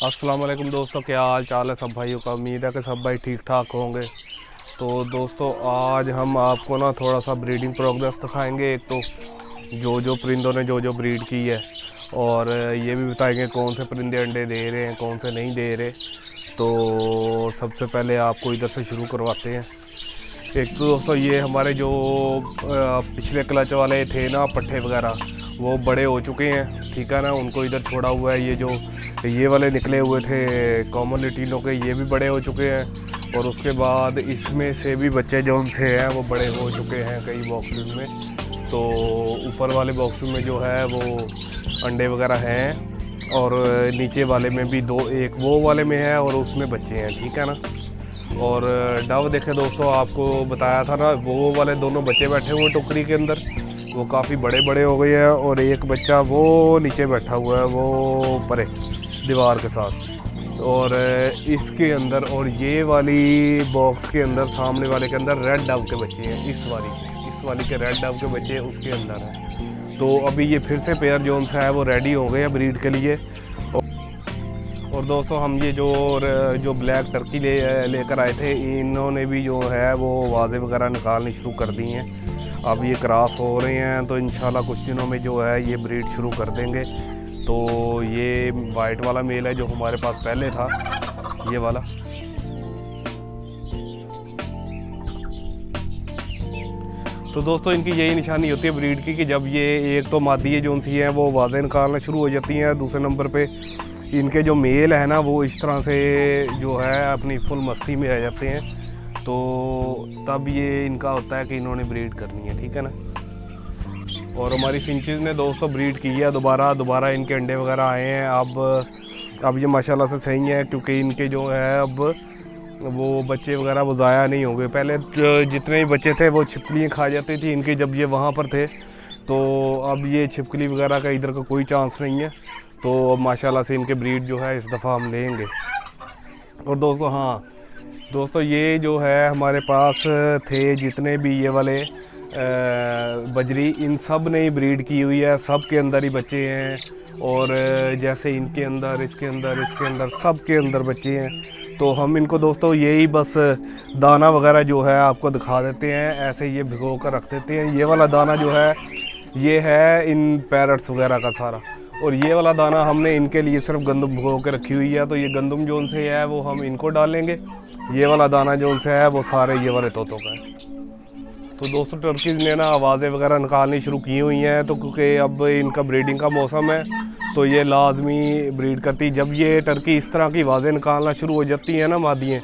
अस्सलाम वालेकुम दोस्तों, क्या हाल चाल है सब भाइयों का। उम्मीद है कि सब भाई ठीक ठाक होंगे। तो दोस्तों आज हम आपको ना थोड़ा सा ब्रीडिंग प्रोग्रेस दिखाएंगे। एक तो जो परिंदों ने जो ब्रीड की है, और ये भी बताएंगे कौन से परिंदे अंडे दे रहे हैं कौन से नहीं दे रहे। तो सबसे पहले आपको इधर से शुरू करवाते हैं। एक तो दोस्तों ये हमारे जो पिछले क्लच वाले थे ना पट्ठे वगैरह, वो बड़े हो चुके हैं, ठीक है ना। उनको इधर छोड़ा हुआ है। ये वाले निकले हुए थे कॉमन लिटिनों के, ये भी बड़े हो चुके हैं। और उसके बाद इसमें से भी बच्चे जो उनसे हैं वो बड़े हो चुके हैं कई बॉक्सेस में। तो ऊपर वाले बॉक्स में जो है वो अंडे वगैरह हैं, और नीचे वाले में भी दो, एक वो वाले में है और उसमें बच्चे हैं, ठीक है ना। और डव देखे दोस्तों, आपको बताया था ना, वो वाले दोनों बच्चे बैठे हुए टोकरी के अंदर, वो काफ़ी बड़े बड़े हो गए हैं। और एक बच्चा वो नीचे बैठा हुआ है, वो परे दीवार के साथ। और इसके अंदर, और ये वाली बॉक्स के अंदर सामने वाले के अंदर रेड डव के बच्चे हैं। इस वाली के रेड डव के बच्चे उसके अंदर हैं। तो अभी ये फिर से पेयर जोन सा है वो रेडी हो गए हैं ब्रीड के लिए। और दोस्तों हम ये जो ब्लैक टर्की लेकर आए थे, इन्होंने भी जो है वो वाजे वगैरह निकालनी शुरू कर दी हैं। अब ये क्रॉस हो रहे हैं, तो इंशाल्लाह कुछ दिनों में जो है ये ब्रीड शुरू कर देंगे। तो ये वाइट वाला मेल है जो हमारे पास पहले था, ये वाला। तो दोस्तों इनकी यही निशानी होती है ब्रीड की, कि जब ये एक तो मादी जो सी हैं वो वाजे निकालना शुरू हो जाती हैं, दूसरे नंबर पे इनके जो मेल है ना वो इस तरह से जो है अपनी फुल मस्ती में आ जाते हैं। तो तब ये इनका होता है कि इन्होंने ब्रीड करनी है, ठीक है ना। और हमारी फिंचेस ने दोस्तों ब्रीड की है दोबारा इनके अंडे वगैरह आए हैं। अब ये माशाल्लाह से सही है, क्योंकि इनके जो है अब वो बच्चे वगैरह वो ज़ाया नहीं होंगे। पहले जितने भी बच्चे थे वो छिपकलियाँ खा जाती थी इनकी जब ये वहाँ पर थे। तो अब ये छिपकली वगैरह का इधर का कोई चांस नहीं है। तो माशाल्लाह से इनके ब्रीड जो है इस दफ़ा हम लेंगे। और दोस्तों हाँ दोस्तों, ये जो है हमारे पास थे जितने भी ये वाले बजरी, इन सब ने ही ब्रीड की हुई है, सब के अंदर ही बच्चे हैं। और जैसे इनके अंदर, इसके अंदर सब के अंदर बच्चे हैं। तो हम इनको दोस्तों यही बस दाना वगैरह जो है आपको दिखा देते हैं, ऐसे ये भिगो कर रख देते हैं। ये वाला दाना जो है ये है इन पैरट्स वगैरह का सारा, और ये वाला दाना हमने इनके लिए सिर्फ गंदम भिगो के रखी हुई है। तो ये गंदम जो उनसे है वो हम इनको डालेंगे, ये वाला दाना जो उनसे है वो सारे ये वाले तोतों का है। तो दोस्तों टर्कीज ने ना आवाज़ें वगैरह निकालनी शुरू की हुई हैं, तो क्योंकि अब इनका ब्रीडिंग का मौसम है तो ये लाजमी ब्रीड करती। जब ये टर्की इस तरह की आवाज़ें निकालना शुरू हो जाती हैं ना मादियाँ,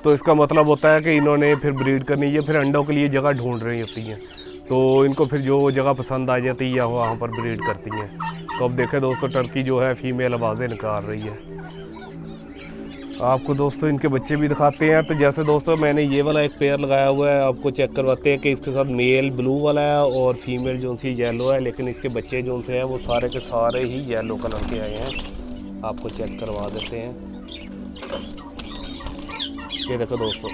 तो इसका मतलब होता है कि इन्होंने फिर ब्रीड करनी है, फिर अंडों के लिए जगह ढूंढ रही होती हैं। तो इनको फिर जो जगह पसंद आ जाती है वहाँ पर ब्रीड करती हैं। तो अब देखें दोस्तों, टर्की जो है फीमेल आवाज़ें निकाल रही है। आपको दोस्तों इनके बच्चे भी दिखाते हैं। तो जैसे दोस्तों मैंने ये वाला एक पेयर लगाया हुआ है, आपको चेक करवाते हैं कि इसके साथ मेल ब्लू वाला है और फीमेल जो सी येलो है, लेकिन इसके बच्चे जो से हैं वो सारे के सारे ही येलो कलर के आए हैं। आपको चेक करवा देते हैं। ये देखो दोस्तों,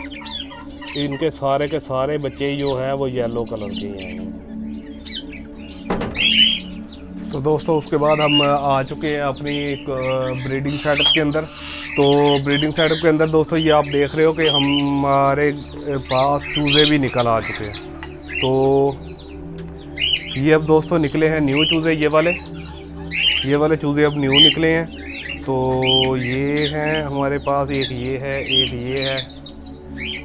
इनके सारे के सारे बच्चे जो हैं वो येलो कलर के आए हैं। तो दोस्तों उसके बाद हम आ चुके हैं अपनी एक ब्रीडिंग सेटअप के अंदर। तो ब्रीडिंग सेटअप के अंदर दोस्तों ये आप देख रहे हो कि हमारे पास चूज़े भी निकल आ चुके हैं। तो ये अब दोस्तों निकले हैं न्यू चूज़े, ये वाले चूज़े अब न्यू निकले हैं। तो ये हैं हमारे पास, एक ये है एक ये है।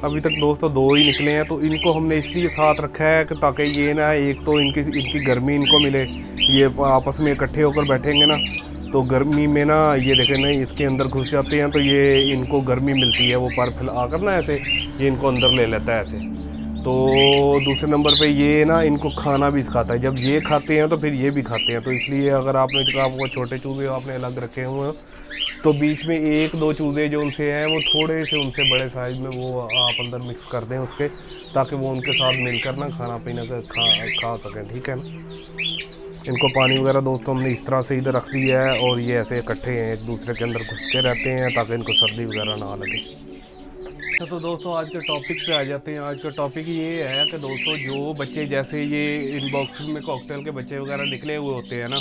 अभी तक दोस्तों दो ही निकले हैं। तो इनको हमने इसलिए साथ रखा है कि ताकि ये ना, एक तो इनकी गर्मी इनको मिले, ये आपस में इकट्ठे होकर बैठेंगे ना तो गर्मी में ना ये देखें ना इसके अंदर घुस जाते हैं, तो ये इनको गर्मी मिलती है, वो पर फिल आकर ना ऐसे ये इनको अंदर ले लेता है ऐसे। तो दूसरे नंबर पे ये ना इनको खाना भी सिखाता है, जब ये खाते हैं तो फिर ये भी खाते हैं। तो इसलिए अगर आपने कहा वो छोटे चूज़े आपने अलग रखे हुए हैं, तो बीच में एक दो चूज़े जो उनसे हैं वो थोड़े से उनसे बड़े साइज़ में वो आप अंदर मिक्स कर दें उसके, ताकि वो उनके साथ मिलकर ना खाना पीना खा सकें, ठीक है ना। इनको पानी वगैरह दोस्तों हमने इस तरह से इधर रख दिया है, और ये ऐसे इकट्ठे हैं एक दूसरे के अंदर घुस के रहते हैं ताकि इनको सर्दी वगैरह ना लगे। तो दोस्तों आज के टॉपिक पे आ जाते हैं। आज का टॉपिक ये है कि दोस्तों जो बच्चे, जैसे ये इन बॉक्स में कॉकटेल के बच्चे वगैरह निकले हुए होते हैं ना,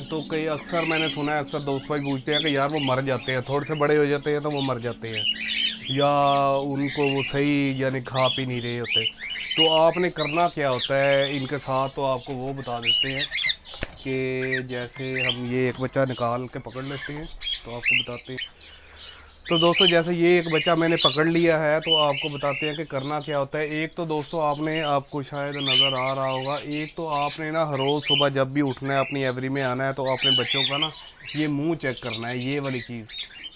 तो कई अक्सर मैंने सुना है, अक्सर दोस्त भाई पूछते हैं कि यार वो मर जाते हैं, थोड़े से बड़े हो जाते हैं तो वो मर जाते हैं, या उनको वो सही यानी खा पी नहीं रहे होते। तो आपने करना क्या होता है इनके साथ, तो आपको वो बता देते हैं कि जैसे हम ये एक बच्चा निकाल के पकड़ लेते हैं, तो आपको बताते हैं। तो दोस्तों जैसे ये एक बच्चा मैंने पकड़ लिया है, तो आपको बताते हैं कि करना क्या होता है। एक तो दोस्तों आपने, आपको शायद नज़र आ रहा होगा, एक तो आपने ना हर रोज़ सुबह जब भी उठना है, अपनी एवरी में आना है, तो अपने बच्चों का ना ये मुंह चेक करना है, ये वाली चीज़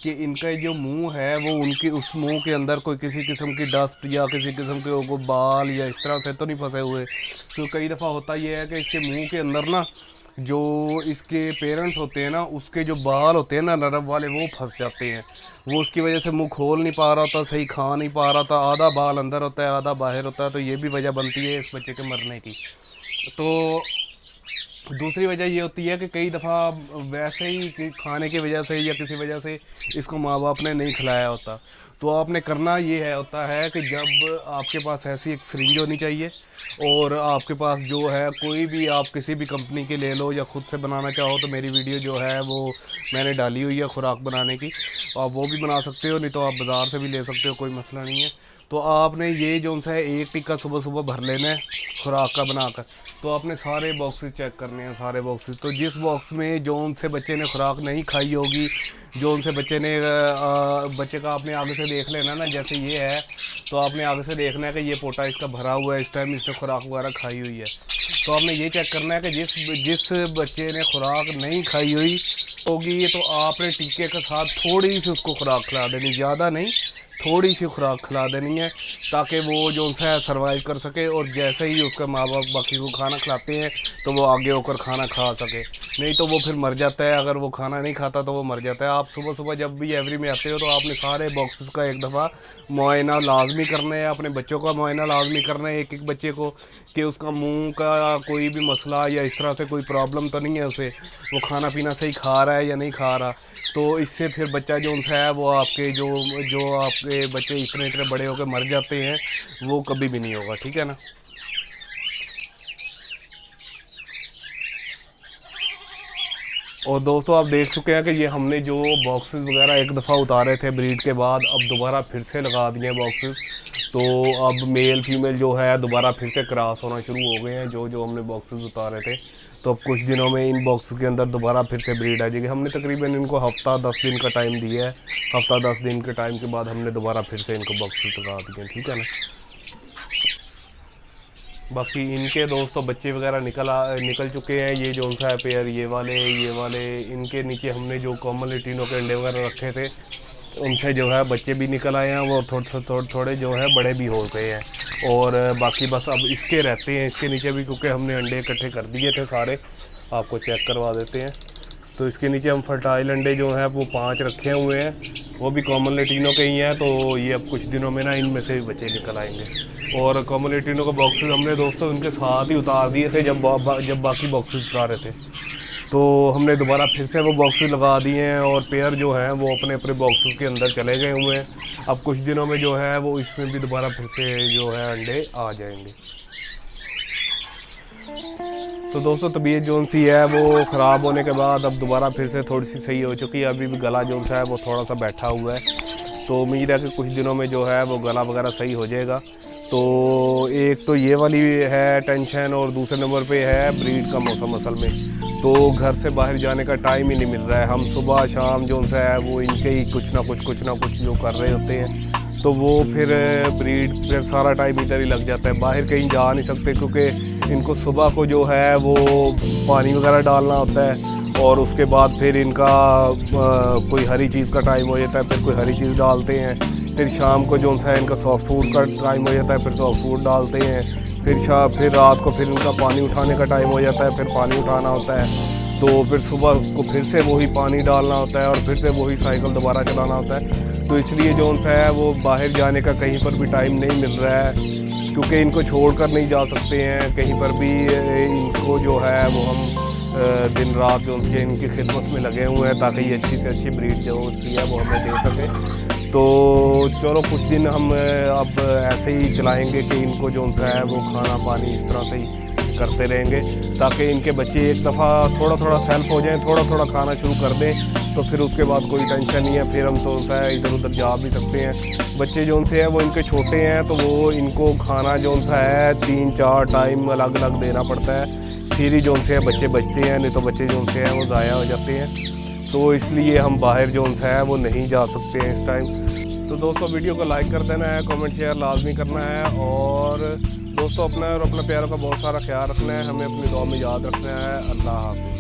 कि इनका जो मुंह है वो उनकी उस मुंह के अंदर कोई किसी किस्म की डस्ट या किसी किस्म के वो बाल या इस तरह से तो नहीं फंसे हुए। तो कई दफ़ा होता ये है कि इसके मुंह के अंदर ना जो इसके पेरेंट्स होते हैं ना, उसके जो बाल होते हैं ना नरम वाले, वो फंस जाते हैं। वो उसकी वजह से मुंह खोल नहीं पा रहा था, सही खा नहीं पा रहा था, आधा बाल अंदर होता है आधा बाहर होता है। तो ये भी वजह बनती है इस बच्चे के मरने की। तो दूसरी वजह ये होती है कि कई दफ़ा वैसे ही कि खाने की वजह से या किसी वजह से इसको माँ बाप ने नहीं खिलाया होता। तो आपने करना ये है होता है कि जब आपके पास ऐसी एक सिरिंज होनी चाहिए, और आपके पास जो है कोई भी, आप किसी भी कंपनी के ले लो या ख़ुद से बनाना चाहो, तो मेरी वीडियो जो है वो मैंने डाली हुई है खुराक बनाने की, आप वो भी बना सकते हो, नहीं तो आप बाज़ार से भी ले सकते हो, कोई मसला नहीं है। तो आपने ये जो सा है एक टिक्का सुबह सुबह भर लेना है खुराक का बनाकर। तो आपने सारे बॉक्सेस चेक करने हैं, सारे बॉक्सेस। तो जिस बॉक्स में जो उनसे बच्चे ने खुराक नहीं खाई होगी, जो उनसे बच्चे ने बच्चे का आपने आगे से देख लेना ना, जैसे ये है तो आपने आगे से देखना है कि ये पोटा इसका भरा हुआ है, इस टाइम इसने खुराक वगैरह खाई हुई है। तो आपने ये चेक करना है कि जिस बच्चे ने खुराक नहीं खाई हुई होगी, तो आपने टीके के साथ थोड़ी सी उसको खुराक खिला देनी, ज़्यादा नहीं, थोड़ी सी खुराक खिला देनी है, ताकि वो जो है सर्वाइव कर सके। और जैसे ही उसका माँ बाप बाकी को खाना खिलाते हैं तो वो आगे होकर खाना खा सके, नहीं तो वो फिर मर जाता है। अगर वो खाना नहीं खाता तो वो मर जाता है। आप सुबह सुबह जब भी एवरी में आते हो, तो आपने सारे बॉक्सेस का एक दफ़ा मुआयना लाजमी करना है, अपने बच्चों का मुआयना लाजमी करना है, एक एक बच्चे को, कि उसका मुंह का कोई भी मसला या इस तरह से कोई प्रॉब्लम तो नहीं है उसे, वो खाना पीना सही खा रहा है या नहीं खा रहा। तो इससे फिर बच्चा जो है वो आपके जो आपके बच्चे इतने इतने बड़े होकर मर जाते हैं, वो कभी भी नहीं होगा, ठीक है ना। और दोस्तों आप देख चुके हैं कि ये हमने जो बॉक्सेस वगैरह एक दफ़ा उतारे थे ब्रीड के बाद, अब दोबारा फिर से लगा दिए बॉक्सेस। तो अब मेल फीमेल जो है दोबारा फिर से क्रॉस होना शुरू हो गए हैं, जो हमने बॉक्सेस उतारे थे। तो अब कुछ दिनों में इन बॉक्सेस के अंदर दोबारा फिर से ब्रीड आ जाएगी। हमने तकरीबन इनको हफ्ता 10 दिन का टाइम दिया है, हफ्ता 10 दिन के टाइम के बाद हमने दोबारा फिर से इनको बॉक्सेस लगा दिए, ठीक है ना। बाकी इनके दोस्तों बच्चे वगैरह निकल चुके हैं। ये जो सा है पेयर, ये वाले इनके नीचे हमने जो कॉमन लेटिनो के अंडे वगैरह रखे थे, उनसे जो है बच्चे भी निकल आए हैं, वो थोड़े जो है बड़े भी हो गए हैं। और बाकी बस अब इसके रहते हैं इसके नीचे भी, क्योंकि हमने अंडे इकट्ठे कर दिए थे सारे, आपको चेक करवा देते हैं। तो इसके नीचे हम फर्टाइल अंडे जो हैं वो 5 रखे हुए हैं, वो भी कॉमन लेटिनो के ही हैं। तो ये अब कुछ दिनों में ना इनमें से भी बच्चे निकल आएंगे। और कॉमन लेटिनो के बॉक्सेस हमने दोस्तों इनके साथ ही उतार दिए थे जब बाकी बॉक्सेस उतारे थे। तो हमने दोबारा फिर से वो बॉक्सेस लगा दिए हैं, और पेयर जो हैं वो अपने अपने बॉक्सेस के अंदर चले गए हुए हैं। अब कुछ दिनों में जो है वो इसमें भी दोबारा फिर से जो है अंडे आ जाएंगे। तो दोस्तों तबीयत जो सी है वो ख़राब होने के बाद अब दोबारा फिर से थोड़ी सी सही हो चुकी है। अभी भी गला जो सा है वो थोड़ा सा बैठा हुआ है, तो उम्मीद है कि कुछ दिनों में जो है वो गला वगैरह सही हो जाएगा। तो एक तो ये वाली है टेंशन, और दूसरे नंबर पे है ब्रीड का मौसम असल में। तो घर से बाहर जाने का टाइम ही नहीं मिल रहा है। हम सुबह शाम जो सा है वो इनके ही कुछ ना कुछ जो कर रहे होते हैं, तो वो फिर ब्रीड फिर सारा टाइम इधर ही लग जाता है। बाहर कहीं जा नहीं सकते, क्योंकि इनको सुबह को जो है वो पानी वगैरह डालना होता है, और उसके बाद फिर इनका कोई हरी चीज़ का टाइम हो जाता है, फिर कोई हरी चीज़ डालते हैं। फिर शाम को जो है इनका सॉफ्ट फूड का टाइम हो जाता है, फिर सॉफ्ट फूड डालते हैं। फिर रात को फिर इनका पानी उठाने का टाइम हो जाता है, फिर पानी उठाना होता है। तो फिर सुबह को फिर से वही पानी डालना होता है, और फिर से वही साइकिल दोबारा चलाना होता है। तो इसलिए जो है वो बाहर जाने का कहीं पर भी टाइम नहीं मिल रहा है, क्योंकि इनको छोड़कर नहीं जा सकते हैं कहीं पर भी। इनको जो है वो हम दिन रात जो उनके इनकी खिदमत में लगे हुए हैं, ताकि ये अच्छी से अच्छी ब्रीड जो होती है वो हमें दे सके। तो चलो कुछ दिन हम अब ऐसे ही चलाएंगे कि इनको जो है वो खाना पानी इस तरह से ही करते रहेंगे, ताकि इनके बच्चे एक दफ़ा थोड़ा थोड़ा सेल्फ हो जाएं, थोड़ा थोड़ा खाना शुरू कर दें, तो फिर उसके बाद कोई टेंशन नहीं है। फिर हम तो है इधर उधर जा भी सकते हैं। बच्चे जो उनसे है वो इनके छोटे हैं, तो वो इनको खाना जो उनसा है 3-4 टाइम अलग अलग देना पड़ता है, फिर ही जो उनसे है बच्चे बचते हैं, नहीं तो बच्चे जो उनसे हैं वो ज़ाया हो जाते हैं। तो इसलिए हम बाहर जो उनसे है वो नहीं जा सकते हैं इस टाइम। तो दोस्तों वीडियो को लाइक कर देना है, कमेंट शेयर लाजमी करना है, और दोस्तों अपना और अपने प्यारों का बहुत सारा ख्याल रखना है, हमें अपनी दुआ में याद रखना है। अल्लाह हाफ़िज़।